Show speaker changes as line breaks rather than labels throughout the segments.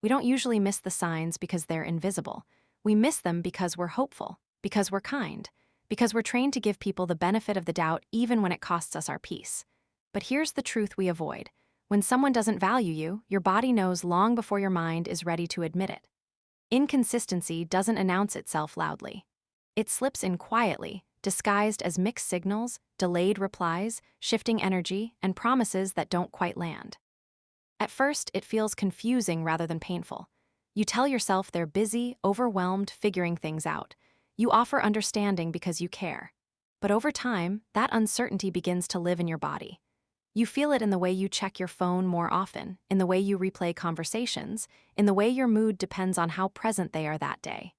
We don't usually miss the signs because they're invisible. We miss them because we're hopeful, because we're kind, because we're trained to give people the benefit of the doubt even when it costs us our peace. But here's the truth we avoid. When someone doesn't value you, your body knows long before your mind is ready to admit it. Inconsistency doesn't announce itself loudly. It slips in quietly, disguised as mixed signals, delayed replies, shifting energy, and promises that don't quite land. At first, it feels confusing rather than painful. You tell yourself they're busy, overwhelmed, figuring things out. You offer understanding because you care. But over time, that uncertainty begins to live in your body. You feel it in the way you check your phone more often, in the way you replay conversations, in the way your mood depends on how present they are that day.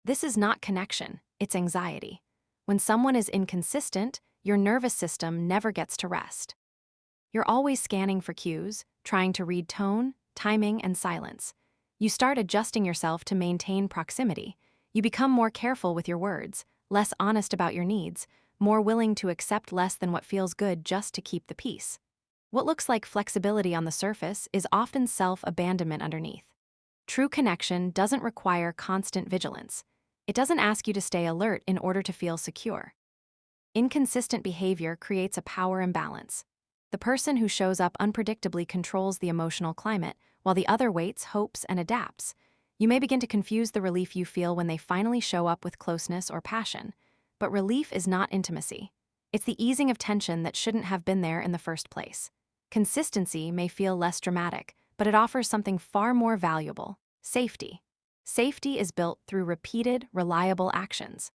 This is not connection, it's anxiety. When someone is inconsistent, your nervous system never gets to rest. You're always scanning for cues, trying to read tone, timing, and silence. You start adjusting yourself to maintain proximity. You become more careful with your words, less honest about your needs, more willing to accept less than what feels good just to keep the peace. What looks like flexibility on the surface is often self-abandonment underneath. True connection doesn't require constant vigilance. It doesn't ask you to stay alert in order to feel secure. Inconsistent behavior creates a power imbalance. The person who shows up unpredictably controls the emotional climate, while the other waits, hopes, and adapts. You may begin to confuse the relief you feel when they finally show up with closeness or passion. But relief is not intimacy. It's the easing of tension that shouldn't have been there in the first place. Consistency may feel less dramatic, but it offers something far more valuable: safety. Safety is built through repeated, reliable actions.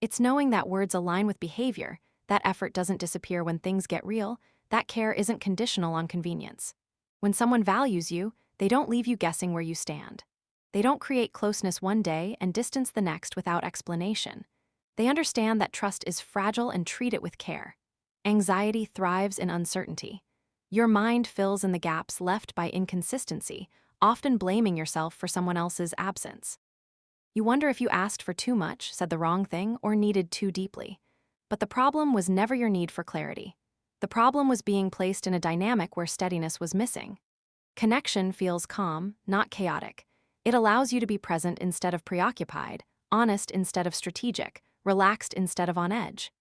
It's knowing that words align with behavior, that effort doesn't disappear when things get real, that care isn't conditional on convenience. When someone values you, they don't leave you guessing where you stand. They don't create closeness one day and distance the next without explanation. They understand that trust is fragile and treat it with care. Anxiety thrives in uncertainty. Your mind fills in the gaps left by inconsistency, often blaming yourself for someone else's absence. You wonder if you asked for too much, said the wrong thing, or needed too deeply. But the problem was never your need for clarity. The problem was being placed in a dynamic where steadiness was missing. Connection feels calm, not chaotic. It allows you to be present instead of preoccupied, honest instead of strategic, relaxed instead of on edge.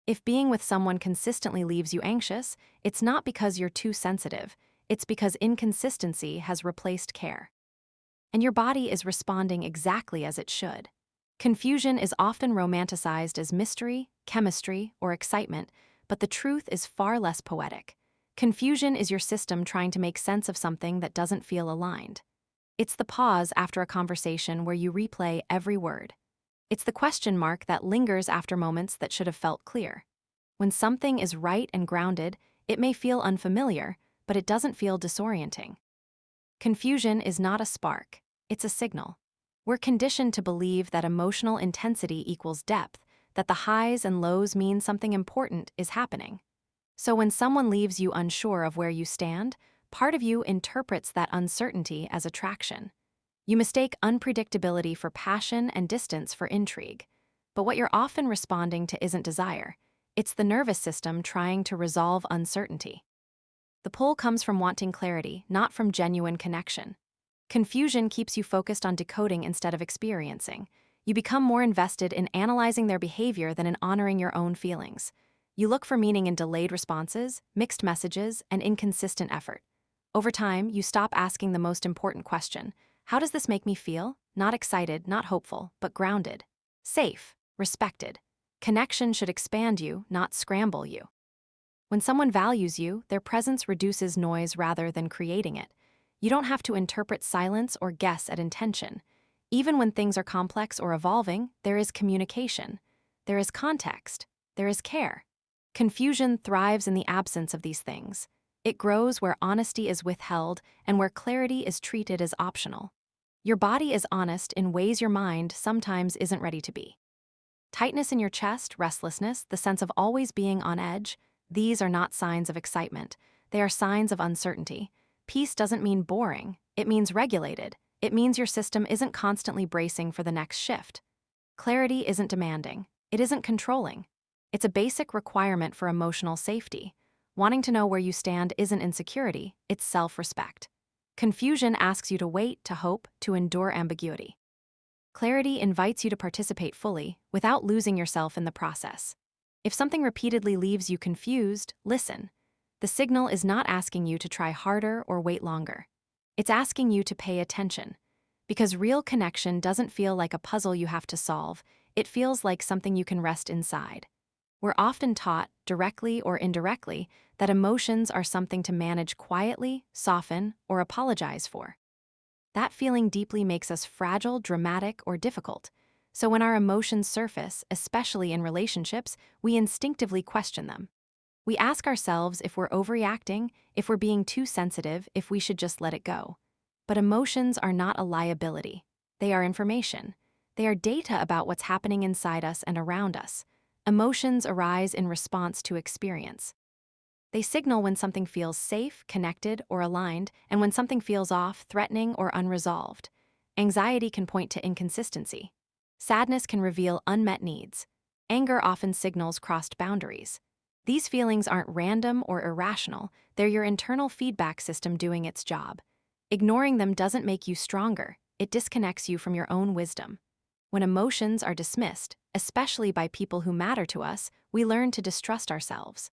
If being with someone consistently leaves you anxious, it's not because you're too sensitive, it's because inconsistency has replaced care. And your body is responding exactly as it should. Confusion is often romanticized as mystery, chemistry, or excitement, but the truth is far less poetic. Confusion is your system trying to make sense of something that doesn't feel aligned. It's the pause after a conversation where you replay every word. It's the question mark that lingers after moments that should have felt clear. When something is right and grounded, it may feel unfamiliar, but it doesn't feel disorienting. Confusion is not a spark, it's a signal. We're conditioned to believe that emotional intensity equals depth, that the highs and lows mean something important is happening. So when someone leaves you unsure of where you stand, part of you interprets that uncertainty as attraction. You mistake unpredictability for passion and distance for intrigue. But what you're often responding to isn't desire. It's the nervous system trying to resolve uncertainty. The pull comes from wanting clarity, not from genuine connection. Confusion keeps you focused on decoding instead of experiencing. You become more invested in analyzing their behavior than in honoring your own feelings. You look for meaning in delayed responses, mixed messages, and inconsistent effort. Over time, you stop asking the most important question: how does this make me feel? Not excited, not hopeful, but grounded. Safe, respected. Connection should expand you, not scramble you. When someone values you, their presence reduces noise rather than creating it. You don't have to interpret silence or guess at intention. Even when things are complex or evolving, there is communication. There is context. There is care. Confusion thrives in the absence of these things. It grows where honesty is withheld and where clarity is treated as optional. Your body is honest in ways your mind sometimes isn't ready to be. Tightness in your chest, restlessness, the sense of always being on edge, these are not signs of excitement. They are signs of uncertainty. Peace doesn't mean boring. It means regulated. It means your system isn't constantly bracing for the next shift. Clarity isn't demanding. It isn't controlling. It's a basic requirement for emotional safety. Wanting to know where you stand isn't insecurity, it's self-respect. Confusion asks you to wait, to hope, to endure ambiguity. Clarity invites you to participate fully, without losing yourself in the process. If something repeatedly leaves you confused, listen. The signal is not asking you to try harder or wait longer. It's asking you to pay attention. Because real connection doesn't feel like a puzzle you have to solve, it feels like something you can rest inside. We're often taught, directly or indirectly, that emotions are something to manage quietly, soften, or apologize for. That feeling deeply makes us fragile, dramatic, or difficult. So when our emotions surface, especially in relationships, we instinctively question them. We ask ourselves if we're overreacting, if we're being too sensitive, if we should just let it go. But emotions are not a liability. They are information. They are data about what's happening inside us and around us. Emotions arise in response to experience. They signal when something feels safe, connected, or aligned, and when something feels off, threatening, or unresolved. Anxiety can point to inconsistency. Sadness can reveal unmet needs. Anger often signals crossed boundaries. These feelings aren't random or irrational, they're your internal feedback system doing its job. Ignoring them doesn't make you stronger, it disconnects you from your own wisdom. When emotions are dismissed, especially by people who matter to us, we learn to distrust ourselves.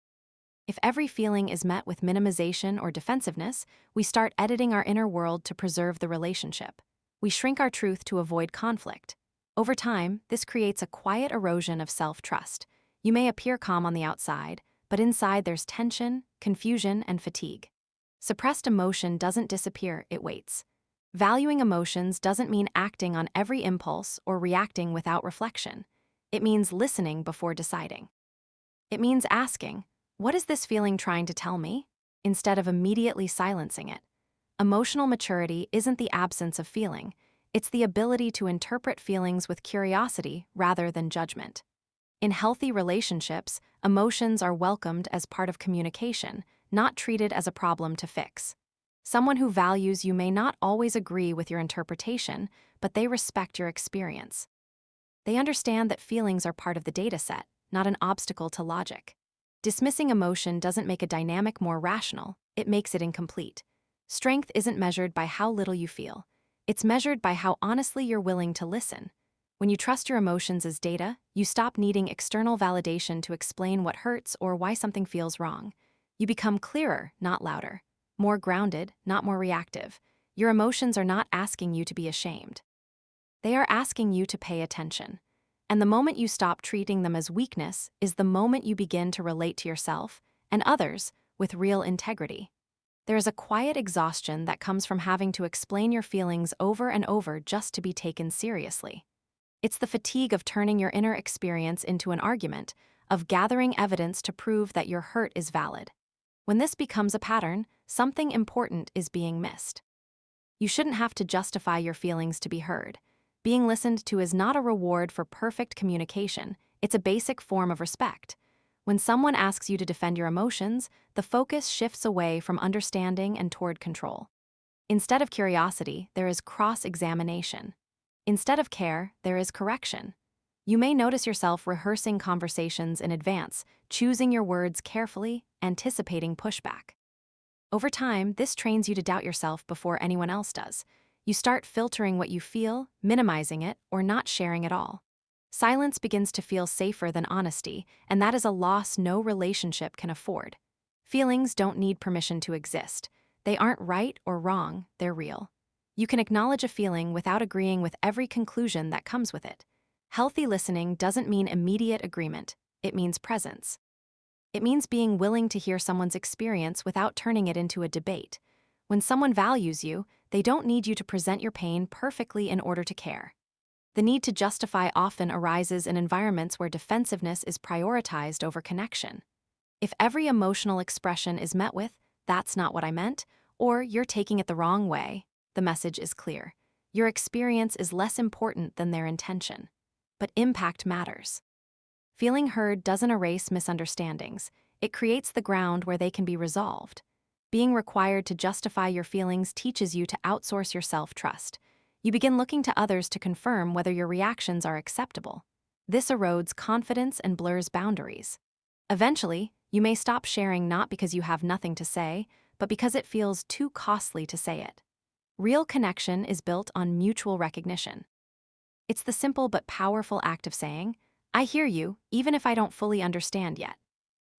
If every feeling is met with minimization or defensiveness, we start editing our inner world to preserve the relationship. We shrink our truth to avoid conflict. Over time, this creates a quiet erosion of self-trust. You may appear calm on the outside, but inside there's tension, confusion, and fatigue. Suppressed emotion doesn't disappear, it waits. Valuing emotions doesn't mean acting on every impulse or reacting without reflection. It means listening before deciding. It means asking, what is this feeling trying to tell me? Instead of immediately silencing it. Emotional maturity isn't the absence of feeling, it's the ability to interpret feelings with curiosity rather than judgment. In healthy relationships, emotions are welcomed as part of communication, not treated as a problem to fix. Someone who values you may not always agree with your interpretation, but they respect your experience. They understand that feelings are part of the dataset, not an obstacle to logic. Dismissing emotion doesn't make a dynamic more rational, it makes it incomplete. Strength isn't measured by how little you feel. It's measured by how honestly you're willing to listen. When you trust your emotions as data, you stop needing external validation to explain what hurts or why something feels wrong. You become clearer, not louder. More grounded, not more reactive. Your emotions are not asking you to be ashamed. They are asking you to pay attention. And the moment you stop treating them as weakness is the moment you begin to relate to yourself and others with real integrity. There is a quiet exhaustion that comes from having to explain your feelings over and over just to be taken seriously. It's the fatigue of turning your inner experience into an argument, of gathering evidence to prove that your hurt is valid. When this becomes a pattern, something important is being missed. You shouldn't have to justify your feelings to be heard. Being listened to is not a reward for perfect communication, it's a basic form of respect. When someone asks you to defend your emotions, the focus shifts away from understanding and toward control. Instead of curiosity, there is cross-examination. Instead of care, there is correction. You may notice yourself rehearsing conversations in advance, choosing your words carefully, anticipating pushback. Over time, this trains you to doubt yourself before anyone else does. You start filtering what you feel, minimizing it, or not sharing at all. Silence begins to feel safer than honesty, and that is a loss no relationship can afford. Feelings don't need permission to exist. They aren't right or wrong, they're real. You can acknowledge a feeling without agreeing with every conclusion that comes with it. Healthy listening doesn't mean immediate agreement, it means presence. It means being willing to hear someone's experience without turning it into a debate. When someone values you, they don't need you to present your pain perfectly in order to care. The need to justify often arises in environments where defensiveness is prioritized over connection. If every emotional expression is met with, "That's not what I meant," or "You're taking it the wrong way," the message is clear. Your experience is less important than their intention. But impact matters. Feeling heard doesn't erase misunderstandings, it creates the ground where they can be resolved. Being required to justify your feelings teaches you to outsource your self-trust. You begin looking to others to confirm whether your reactions are acceptable. This erodes confidence and blurs boundaries. Eventually, you may stop sharing not because you have nothing to say, but because it feels too costly to say it. Real connection is built on mutual recognition. It's the simple but powerful act of saying, I hear you, even if I don't fully understand yet.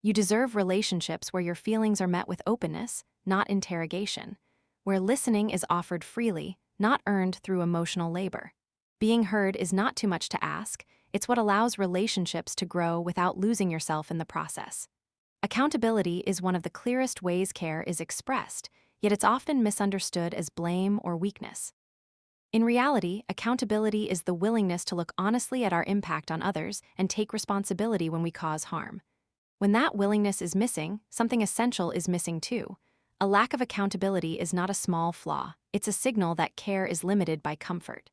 You deserve relationships where your feelings are met with openness, not interrogation, where listening is offered freely, not earned through emotional labor. Being heard is not too much to ask, it's what allows relationships to grow without losing yourself in the process. Accountability is one of the clearest ways care is expressed, yet it's often misunderstood as blame or weakness. In reality, accountability is the willingness to look honestly at our impact on others and take responsibility when we cause harm. When that willingness is missing, something essential is missing too. A lack of accountability is not a small flaw, it's a signal that care is limited by comfort.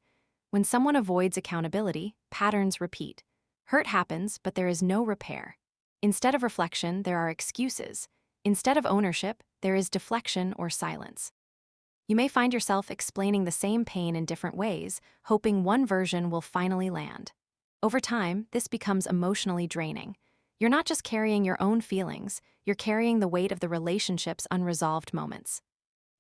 When someone avoids accountability, patterns repeat. Hurt happens, but there is no repair. Instead of reflection, there are excuses. Instead of ownership, there is deflection or silence. You may find yourself explaining the same pain in different ways, hoping one version will finally land. Over time, this becomes emotionally draining. You're not just carrying your own feelings, you're carrying the weight of the relationship's unresolved moments.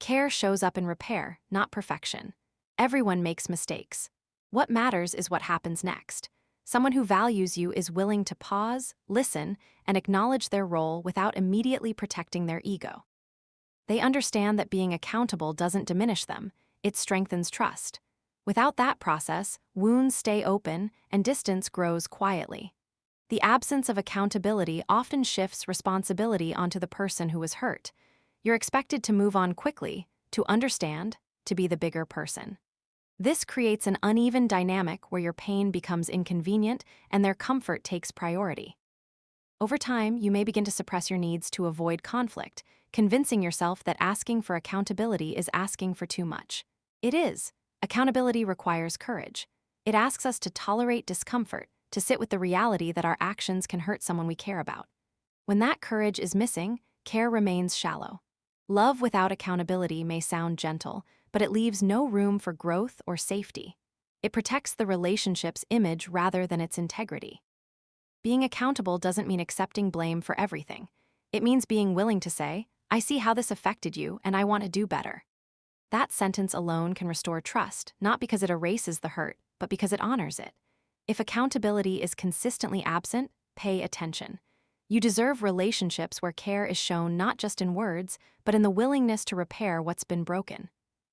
Care shows up in repair, not perfection. Everyone makes mistakes. What matters is what happens next. Someone who values you is willing to pause, listen, and acknowledge their role without immediately protecting their ego. They understand that being accountable doesn't diminish them, it strengthens trust. Without that process, wounds stay open and distance grows quietly. The absence of accountability often shifts responsibility onto the person who was hurt. You're expected to move on quickly, to understand, to be the bigger person. This creates an uneven dynamic where your pain becomes inconvenient and their comfort takes priority. Over time, you may begin to suppress your needs to avoid conflict, convincing yourself that asking for accountability is asking for too much. It is. Accountability requires courage. It asks us to tolerate discomfort, to sit with the reality that our actions can hurt someone we care about. When that courage is missing, care remains shallow. Love without accountability may sound gentle, but it leaves no room for growth or safety. It protects the relationship's image rather than its integrity. Being accountable doesn't mean accepting blame for everything. It means being willing to say, I see how this affected you and I want to do better. That sentence alone can restore trust, not because it erases the hurt, but because it honors it. If accountability is consistently absent, pay attention. You deserve relationships where care is shown not just in words, but in the willingness to repair what's been broken.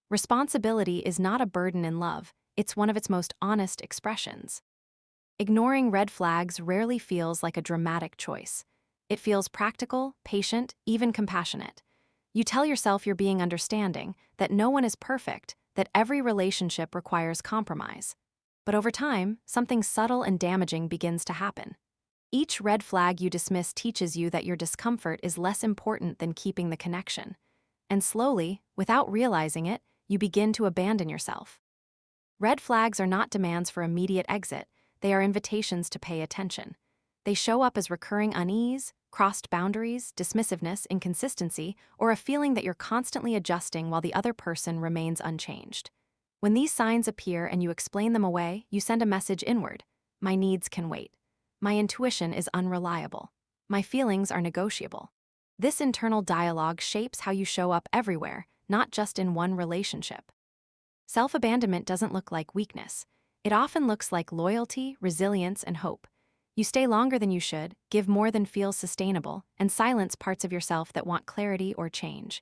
Responsibility is not a burden in love, it's one of its most honest expressions. Ignoring red flags rarely feels like a dramatic choice. It feels practical, patient, even compassionate. You tell yourself you're being understanding, that no one is perfect, that every relationship requires compromise. But over time, something subtle and damaging begins to happen. Each red flag you dismiss teaches you that your discomfort is less important than keeping the connection. And slowly, without realizing it, you begin to abandon yourself. Red flags are not demands for immediate exit, they are invitations to pay attention. They show up as recurring unease, crossed boundaries, dismissiveness, inconsistency, or a feeling that you're constantly adjusting while the other person remains unchanged. When these signs appear and you explain them away, you send a message inward. My needs can wait. My intuition is unreliable. My feelings are negotiable. This internal dialogue shapes how you show up everywhere, not just in one relationship. Self-abandonment doesn't look like weakness. It often looks like loyalty, resilience, and hope. You stay longer than you should, give more than feels sustainable, and silence parts of yourself that want clarity or change.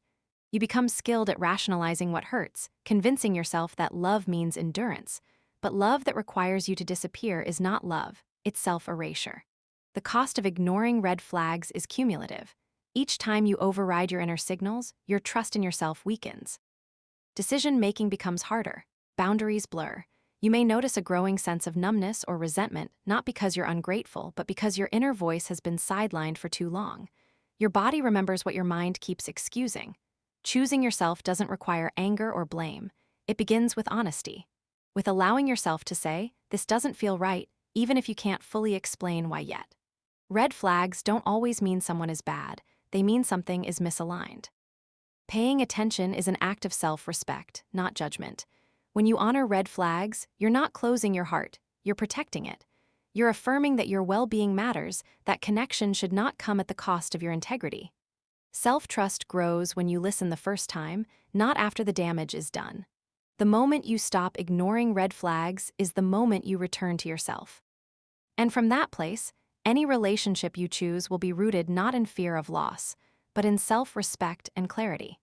You become skilled at rationalizing what hurts, convincing yourself that love means endurance. But love that requires you to disappear is not love, it's self-erasure. The cost of ignoring red flags is cumulative. Each time you override your inner signals, your trust in yourself weakens. Decision-making becomes harder. Boundaries blur. You may notice a growing sense of numbness or resentment, not because you're ungrateful, but because your inner voice has been sidelined for too long. Your body remembers what your mind keeps excusing. Choosing yourself doesn't require anger or blame. It begins with honesty. With allowing yourself to say, this doesn't feel right, even if you can't fully explain why yet. Red flags don't always mean someone is bad. They mean something is misaligned. Paying attention is an act of self-respect, not judgment. When you honor red flags, you're not closing your heart, you're protecting it. You're affirming that your well-being matters, that connection should not come at the cost of your integrity. Self-trust grows when you listen the first time, not after the damage is done. The moment you stop ignoring red flags is the moment you return to yourself. And from that place, any relationship you choose will be rooted not in fear of loss, but in self-respect and clarity.